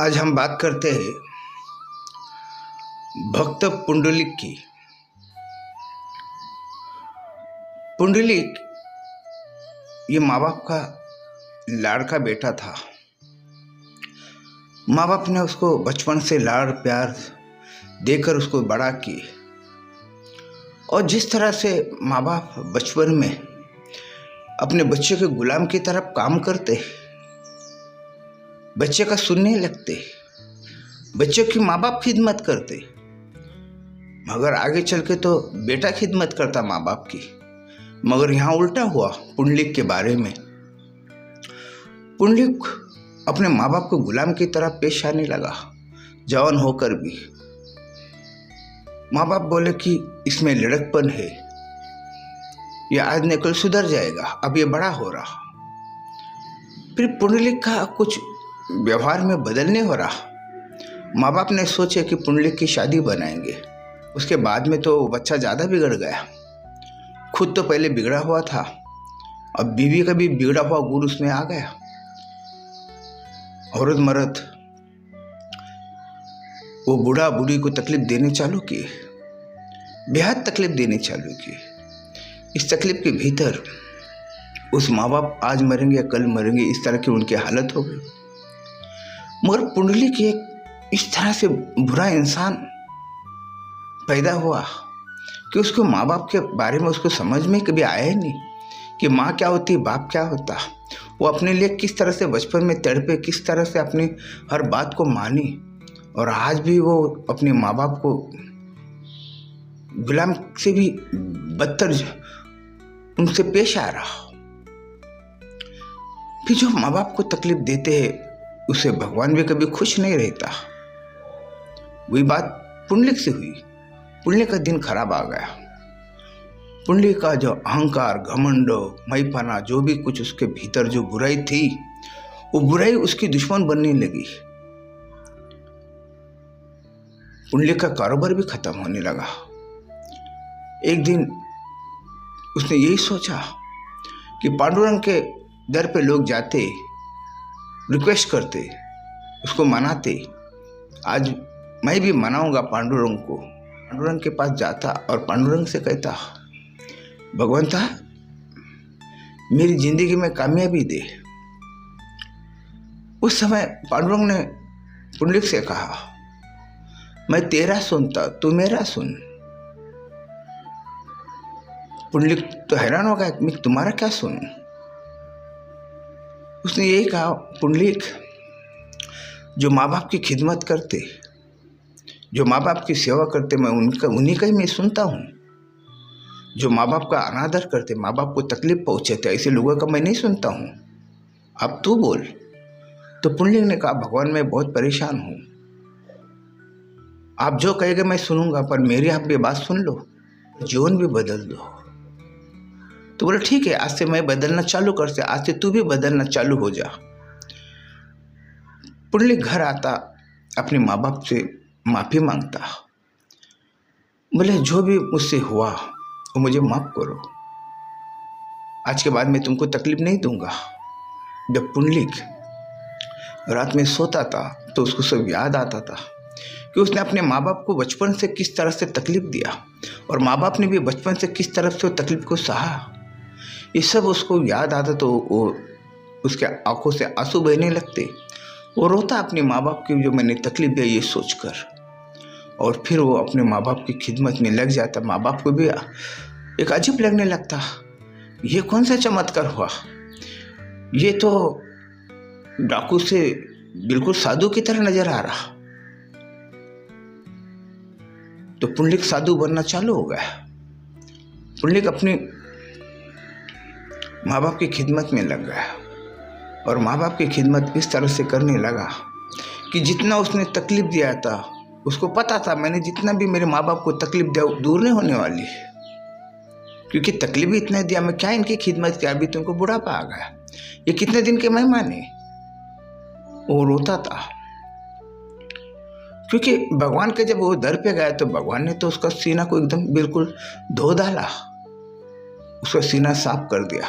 आज हम बात करते हैं भक्त पुंडलिक की। पुंडलिक ये माँ बाप का लाड़का बेटा था। माँ बाप ने उसको बचपन से लाड़ प्यार देकर उसको बड़ा किए, और जिस तरह से माँ बाप बचपन में अपने बच्चे के गुलाम की तरफ काम करते, बच्चे का सुनने लगते, बच्चे की माँ बाप खिदमत करते, मगर आगे चल के तो बेटा खिदमत करता माँ बाप की। मगर यहाँ उल्टा हुआ पुंडलिक के बारे में। पुंडलिक अपने माँ बाप को गुलाम की तरह पेश आने लगा। जवान होकर भी माँ बाप बोले कि इसमें लड़कपन है, ये आज न कल सुधर जाएगा, अब ये बड़ा हो रहा। फिर पुंडलिक का कुछ व्यवहार में बदलने हो रहा। माँ बाप ने सोचे कि पुंडलिक की शादी बनाएंगे। उसके बाद में तो बच्चा ज़्यादा बिगड़ गया। खुद तो पहले बिगड़ा हुआ था, अब बीवी का भी बिगड़ा हुआ गुण उसमें आ गया। औरत मर्द वो बूढ़ा बूढ़ी को तकलीफ देने चालू किए, बेहद तकलीफ देने चालू किए। इस तकलीफ के भीतर उस माँ बाप आज मरेंगे या कल मरेंगे, इस तरह की उनकी हालत हो गई। मगर पुंडलिक एक इस तरह से बुरा इंसान पैदा हुआ कि उसको माँ बाप के बारे में उसको समझ में कभी आया ही नहीं कि माँ क्या होती, बाप क्या होता। वो अपने लिए किस तरह से बचपन में तड़पे, किस तरह से अपनी हर बात को मानी, और आज भी वो अपने माँ बाप को गुलाम से भी बदतर उनसे पेश आ रहा। फिर जो माँ बाप को तकलीफ देते हैं उसे भगवान भी कभी खुश नहीं रहता। वही बात पुंडलिक से हुई। पुंडलिक का दिन खराब आ गया। पुंडलिक का जो अहंकार, घमंड, मैपना, जो भी कुछ उसके भीतर जो बुराई थी, वो बुराई उसकी दुश्मन बनने लगी। पुंडलिक का कारोबार भी खत्म होने लगा। एक दिन उसने यही सोचा कि पांडुरंग के दर पे लोग जाते, रिक्वेस्ट करते, उसको मनाते, आज मैं भी मनाऊंगा पांडुरंग को। पांडुरंग के पास जाता और पांडुरंग से कहता, भगवंता मेरी जिंदगी में कामयाबी दे। उस समय पांडुरंग ने पुंडलिक से कहा, मैं तेरा सुनता, तू मेरा सुन। पुंडलिक तो हैरान हो गया, मैं तुम्हारा क्या सुनूं। उसने यही कहा, पुंडलिक जो माँ बाप की खिदमत करते, जो माँ बाप की सेवा करते, मैं उन्हीं का ही मैं सुनता हूँ। जो माँ बाप का अनादर करते, माँ बाप को तकलीफ पहुँचाते, ऐसे लोगों का मैं नहीं सुनता हूँ। अब तू बोल। तो पुंडलिक ने कहा, भगवान मैं बहुत परेशान हूँ, आप जो कहेंगे मैं सुनूंगा, पर मेरी आप ये बात सुन लो, जीवन भी बदल दो। तो बोले ठीक है, आज से मैं बदलना चालू करते, आज से तू भी बदलना चालू हो जा। पुंडलिक घर आता, अपने माँ बाप से माफ़ी मांगता, बोले जो भी मुझसे हुआ वो मुझे माफ़ करो, आज के बाद मैं तुमको तकलीफ नहीं दूंगा। जब पुंडलिक रात में सोता था तो उसको सब याद आता था कि उसने अपने माँ बाप को बचपन से किस तरह से तकलीफ दिया, और माँ बाप ने भी बचपन से किस तरह से तकलीफ को सहा। ये सब उसको याद आता तो वो उसके आंखों से आंसू बहने लगते। वो रोता अपने माँ बाप की जो मैंने तकलीफ दी ये सोचकर, और फिर वो अपने माँ बाप की खिदमत में लग जाता। माँ बाप को भी एक अजीब लगने लगता, ये कौन सा चमत्कार हुआ, ये तो डाकू से बिल्कुल साधु की तरह नजर आ रहा। तो पुंडलिक साधु बनना चालू हो गया। पुंडलिक अपनी माँ बाप की खिदमत में लग गया, और माँ बाप की खिदमत इस तरह से करने लगा कि जितना उसने तकलीफ दिया था, उसको पता था मैंने जितना भी मेरे माँ बाप को तकलीफ दिया दूर नहीं होने वाली, क्योंकि तकलीफ ही इतना दिया, मैं क्या इनकी खिदमत किया, अभी तुमको बुढ़ापा आ गया, ये कितने दिन के मेहमान है। वो रोता था, क्योंकि भगवान के जब वो दर पे गया तो भगवान ने तो उसका सीना को एकदम बिल्कुल धो डाला, उसका सीना साफ कर दिया,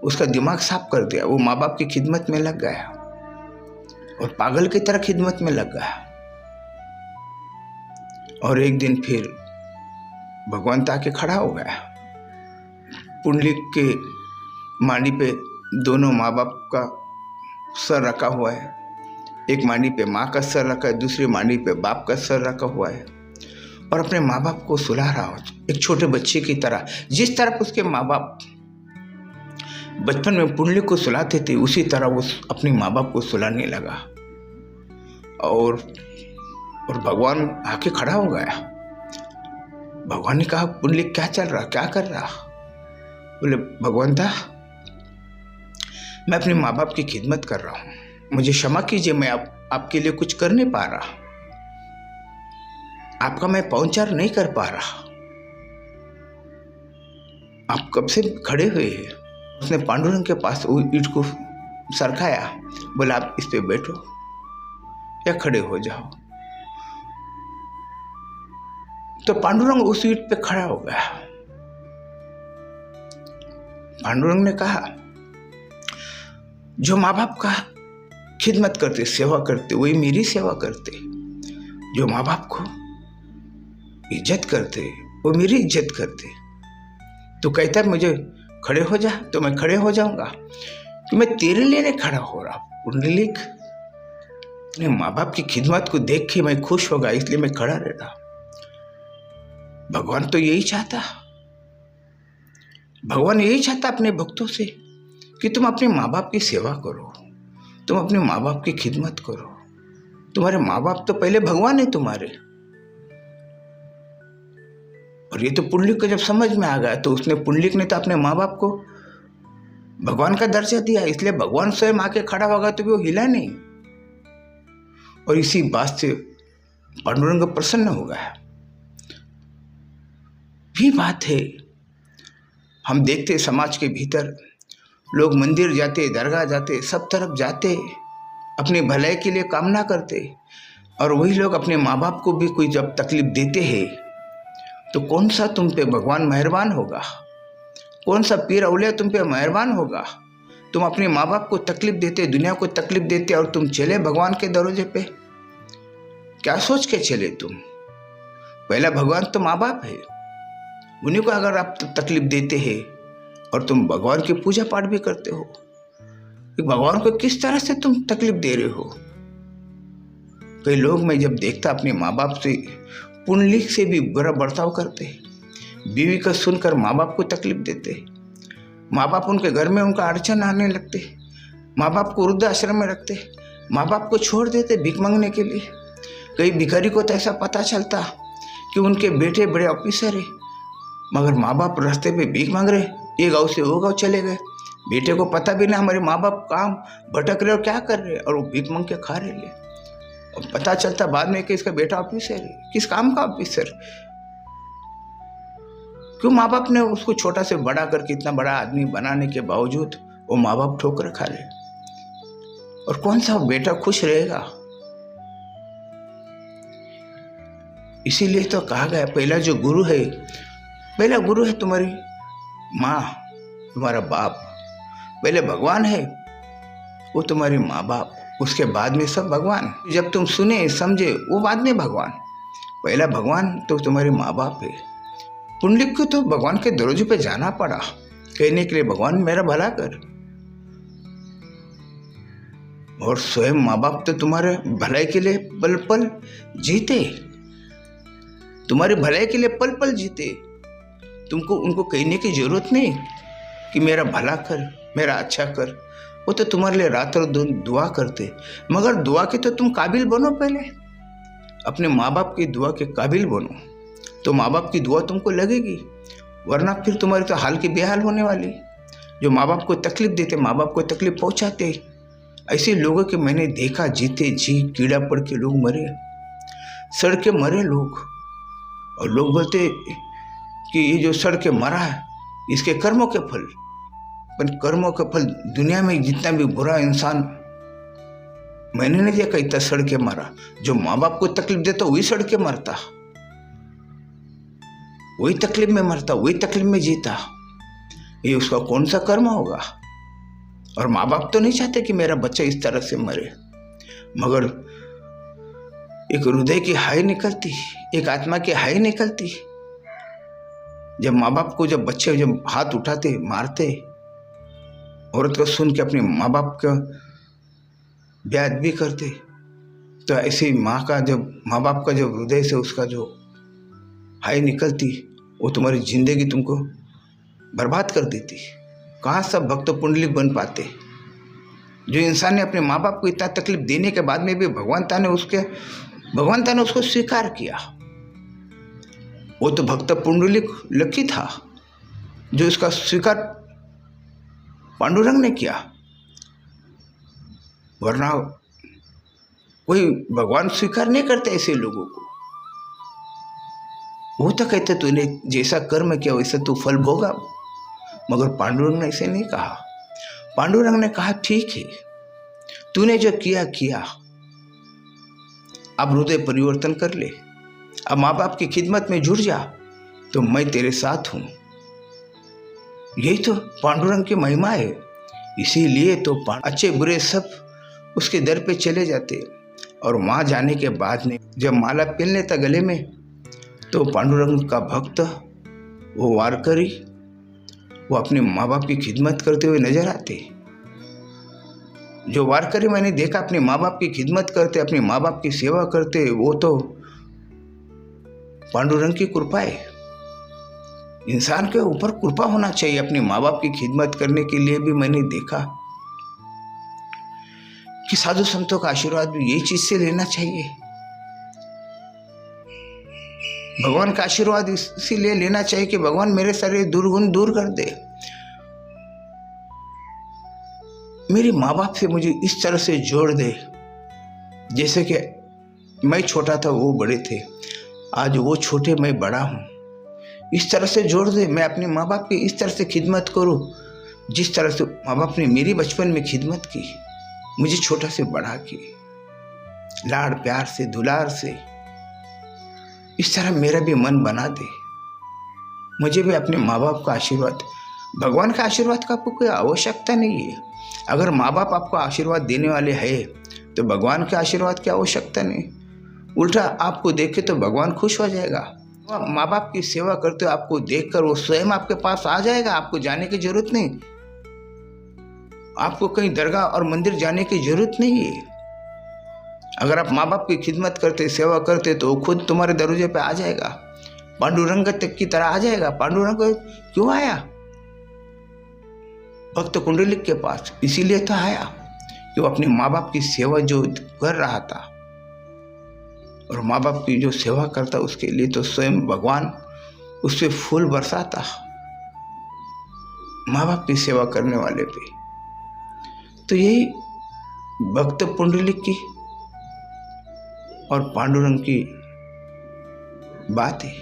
उसका दिमाग साफ कर दिया। वो माँ बाप की खिदमत में लग गया, और पागल की तरह खिदमत में लग गया। और एक दिन फिर भगवान आके खड़ा हो गया। पुंडलिक के मांडी पे दोनों माँ बाप का सर रखा हुआ है। एक मांडी पे माँ का सर रखा है, दूसरी मांडी पे बाप का सर रखा हुआ है, और अपने माँ बाप को सुला रहा हो एक छोटे बच्चे की तरह। जिस तरह उसके माँ बाप बचपन में पुंडलिक को सुलाते थे, उसी तरह वो अपने माँ बाप को सुलाने लगा। और भगवान आके खड़ा हो गया। भगवान ने कहा, पुंडलिक क्या चल रहा, क्या कर रहा? बोले, भगवान था, मैं अपने माँ बाप की खिदमत कर रहा हूँ, मुझे क्षमा कीजिए, मैं आपके लिए कुछ कर नहीं पा रहा, आपका मैं पहुंचार नहीं कर पा रहा। आप कब से खड़े हुए हैं? उसने पांडुरंग के पास वो ईंट को सरकाया, बोला, आप इस पे बैठो या खड़े हो जाओ। तो पांडुरंग उस ईंट पे खड़ा हो गया। पांडुरंग ने कहा, जो माँ बाप का खिदमत करते, सेवा करते, वही मेरी सेवा करते। जो माँ बाप को इज्जत करते, वो मेरी इज्जत करते। तो कहता है मुझे खड़े हो जा, तो मैं खड़े हो जाऊंगा। तो मैं तेरे लिए नहीं खड़ा हो रहा पुंडलिक, अपने माँ बाप की खिदमत को देख के मैं खुश होगा, इसलिए मैं खड़ा रह रहा। भगवान तो यही चाहता, भगवान यही चाहता अपने भक्तों से कि तुम अपने माँ बाप की सेवा करो, तुम अपने माँ बाप की खिदमत करो। तुम्हारे माँ बाप तो पहले भगवान है तुम्हारे। और ये तो पुंडलिक को जब समझ में आ गया, तो उसने पुंडलिक ने तो अपने माँ बाप को भगवान का दर्जा दिया, इसलिए भगवान स्वयं आके खड़ा होगा तो भी वो हिला नहीं। और इसी बात से पांडुरंग प्रसन्न हो गया। भी बात है, हम देखते समाज के भीतर लोग मंदिर जाते, दरगाह जाते, सब तरफ जाते, अपने भलाई के लिए कामना करते, और वही लोग अपने माँ बाप को भी कोई जब तकलीफ देते हैं, तो कौन सा तुम पे भगवान मेहरबान होगा? कौन सा पीर औलिया तुम पे मेहरबान होगा? तुम अपने माँ बाप को तकलीफ देते, दुनिया को तकलीफ देते, और तुम चले भगवान के दरवाजे पे। क्या सोच के चले तुम? पहला भगवान तो माँ बाप है, उन्हीं को अगर आप तकलीफ देते हैं और तुम भगवान की पूजा पाठ भी करते हो, भगवान को किस तरह से तुम तकलीफ दे रहे हो? कई लोग मैं जब देखता अपने माँ बाप से पुंडलिक से भी बुरा बर्ताव करते, बीवी का सुनकर माँ बाप को तकलीफ देते, माँ बाप उनके घर में उनका अड़चन आने लगते, माँ बाप को वृद्धाश्रम में रखते, माँ बाप को छोड़ देते भीख मांगने के लिए। कई भिखारी को तो ऐसा पता चलता कि उनके बेटे बड़े ऑफिसर है, मगर माँ बाप रास्ते पे भीख मांग रहे, ये गाँव से वो गाँव चले गए, बेटे को पता भी ना हमारे माँ बाप काम भटक रहे और क्या कर रहे, और वो भीख मांग के खा रहे। और पता चलता बाद में कि इसका बेटा ऑफिसर है। किस काम का ऑफिसर? क्यों माँ बाप ने उसको छोटा से बड़ा करके इतना बड़ा आदमी बनाने के बावजूद वो माँ बाप ठोकर खा रहे, और कौन सा बेटा खुश रहेगा? इसीलिए तो कहा गया, पहला जो गुरु है, पहला गुरु है तुम्हारी माँ, तुम्हारा बाप। पहले भगवान है, वो तुम्हारी माँ बाप, उसके बाद में सब भगवान। जब तुम सुने समझे, वो बाद में भगवान। पहला भगवान तो तुम्हारे माँ बाप है। पुंडलिक को तो भगवान के दरवाजे पे जाना पड़ा, कहने के लिए, भगवान मेरा भला कर। और स्वयं माँ बाप तो तुम्हारे भलाई के लिए पल पल जीते, तुम्हारी भलाई के लिए पल पल जीते। तुमको उनको कहने की जरूरत नहीं कि मेरा भला कर, मेरा अच्छा कर। वो तो तुम्हारे लिए रात और दिन दुआ करते, मगर दुआ के तो तुम काबिल बनो। पहले अपने माँ बाप की दुआ के काबिल बनो, तो माँ बाप की दुआ तुमको लगेगी, वरना फिर तुम्हारी तो हाल की बेहाल होने वाली। जो माँ बाप को तकलीफ देते, माँ बाप को तकलीफ पहुँचाते, ऐसे लोगों के मैंने देखा, जीते जी कीड़ा पड़ के लोग मरे, सड़ के मरे लोग। और लोग बोलते कि ये जो सड़ के मरा है, इसके कर्मों के फल। पर कर्मों का फल दुनिया में जितना भी बुरा इंसान मैंने नहीं देखा इतना सड़ के मरा। जो माँ बाप को तकलीफ देता वही सड़ के मरता, वही तकलीफ में मरता, वही तकलीफ में जीता। ये उसका कौन सा कर्म होगा? और माँ बाप तो नहीं चाहते कि मेरा बच्चा इस तरह से मरे। मगर एक हृदय की हाय निकलती, एक आत्मा की हाय निकलती। जब माँ बाप को, जब बच्चे जब हाथ उठाते मारते, औरत को सुन के अपने माँ बाप का बेअदबी करते, तो ऐसी माँ का जब, माँ बाप का जब हृदय से उसका जो हाय निकलती, वो तुम्हारी जिंदगी तुमको बर्बाद कर देती। कहाँ सब भक्त पुंडलिक बन पाते। जो इंसान ने अपने माँ बाप को इतना तकलीफ देने के बाद में भी भगवंता ने उसको स्वीकार किया। वो तो भक्त पुंडलिक लकी था जो इसका स्वीकार पांडुरंग ने किया, वरना कोई भगवान स्वीकार नहीं करते ऐसे लोगों को। वो तो कहते तूने जैसा कर्म किया वैसा तू फल भोगा, मगर पांडुरंग ने ऐसे नहीं कहा। पांडुरंग ने कहा ठीक है, तूने जो किया किया, अब हृदय परिवर्तन कर ले, अब माँ बाप की खिदमत में जुड़ जा, तो मैं तेरे साथ हूं। यही तो पांडुरंग की महिमा है। इसीलिए तो अच्छे बुरे सब उसके दर पे चले जाते। और वहाँ जाने के बाद में जब माला पहन लेता गले में, तो पांडुरंग का भक्त, वो वारकरी, वो अपने माँ बाप की खिदमत करते हुए नजर आते। जो वारकरी मैंने देखा अपने माँ बाप की खिदमत करते, अपने माँ बाप की सेवा करते, वो तो पांडुरंग की कृपा है। इंसान के ऊपर कृपा होना चाहिए अपने माँ बाप की खिदमत करने के लिए भी। मैंने देखा कि साधु संतों का आशीर्वाद भी यही चीज से लेना चाहिए। भगवान का आशीर्वाद इसीलिए लेना चाहिए कि भगवान मेरे सारे दुर्गुण दूर कर दे। मेरे माँ बाप से मुझे इस तरह से जोड़ दे, जैसे कि मैं छोटा था वो बड़े थे, आज वो छोटे मैं बड़ा हूँ। इस तरह से जोड़ दे, मैं अपने माँ बाप की इस तरह से खिदमत करूँ जिस तरह से माँ बाप ने मेरी बचपन में खिदमत की, मुझे छोटा से बड़ा की, लाड़ प्यार से दुलार से। इस तरह मेरा भी मन बना दे, मुझे भी अपने माँ बाप का आशीर्वाद, भगवान का आशीर्वाद का आपको कोई आवश्यकता नहीं है। अगर माँ बाप आपको आशीर्वाद देने वाले हैं तो भगवान के आशीर्वाद की आवश्यकता नहीं। उल्टा आपको देखे तो भगवान खुश हो जाएगा। माँ बाप की सेवा करते हो, आपको देखकर वो स्वयं आपके पास आ जाएगा। आपको जाने की जरूरत नहीं, आपको कहीं दरगाह और मंदिर जाने की जरूरत नहीं है। अगर आप माँ बाप की खिदमत करते, सेवा करते, तो वो खुद तुम्हारे दरवाजे पे आ जाएगा, पांडुरंग तक की तरह आ जाएगा। पांडुरंग क्यों आया भक्त कुंडलिक के पास? इसीलिए तो आया कि वो अपने माँ बाप की सेवा जो कर रहा था, और माँ बाप की जो सेवा करता उसके लिए तो स्वयं भगवान उस पर फूल बरसाता, माँ बाप की सेवा करने वाले पे। तो यही भक्त पुंडलिक की और पांडुरंग की बात है।